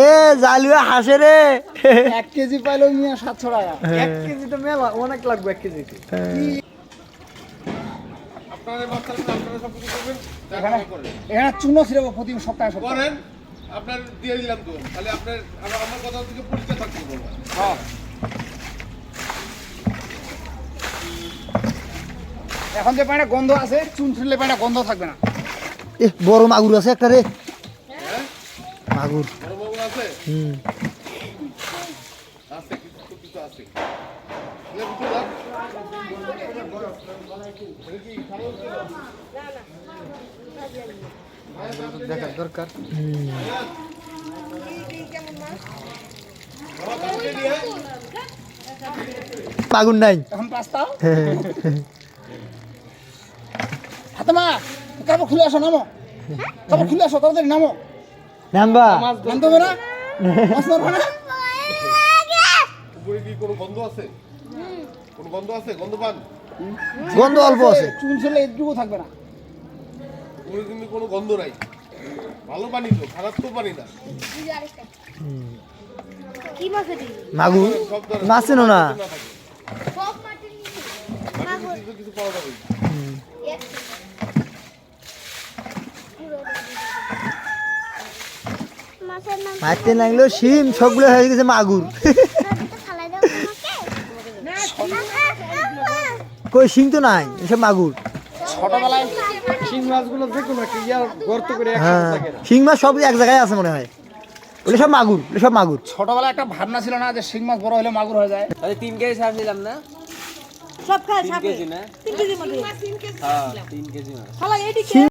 এ জালুয়া হাসে রে 1 কেজি পাইলো নিয়ে 700 টাকা 1 কেজি তো মেলা অনেক লাগবে 1 কেজিতে আপনারা মাস্টাররা আপনারা সব কিছু করবেন এখানে চুনো ছিল প্রতি সপ্তাহে করেন আপনার দিয়ে দিলাম তো তাহলে আপনার আমার কথা থেকে পরিচয় থাকতে বলবেন হ্যাঁ এখন যে পানিটা গন্ধ আছে চুন ছিললে পানিটা গন্ধ থাকবে না এ বড় মাগুর আছে একটা রে মাগুর বড় বাবু আছে হুম আছে কিছু কিছু আছে এর ভিতরে লাগ কি খারাপ দেখার দরকার মাগুর নাই এখন পাস্তা হাতমা কাপড় খুলে আসো নামো কাপড় খুলে আসো তাড়াতাড়ি নামো নাম্বা নামতে হবে না মাছ মারবে না উপরে কি কোনো গন্ধ আছে কোনো গন্ধ আছে গন্ধ পান গন্ধ অল্প আছে চুন ছিললে এটুকু থাকবে না উপরে কিন্তু কোনো গন্ধ নাই ভালো পানি তো খারাপ তো পানি না কি মাছ এটি? মাগুর সব ধরনের মাছ চেনো না সব মাটির নিচে। মাগুর। কিছু কিছু পাওয়া যাবে এক। মাছের নাম মারতে লাগলো শিম সবগুলো হয়ে গেছে মাগুর খালাই দাও তোমাকে। কই শিং তো নাই এসব মাগুর ছোটবেলায় শিং মাছগুলো দেখো না কি আর গর্ত করে হ্যাঁ শিং মাছ সব এক জায়গায় আছে মনে হয় ওগুলো সব মাগুর ওগুলো সব মাগুর ছোটবেলায় একটা ভাবনা ছিল না যে শিং মাছ বড় হলে মাগুর হয়ে যায় তাহলে 3 কেজি ছাড় দিলাম না সব খায় 3 সাপে কেজি না 3 কেজি মতো হ্যাঁ 3 কেজি মাছ শালা এটি কে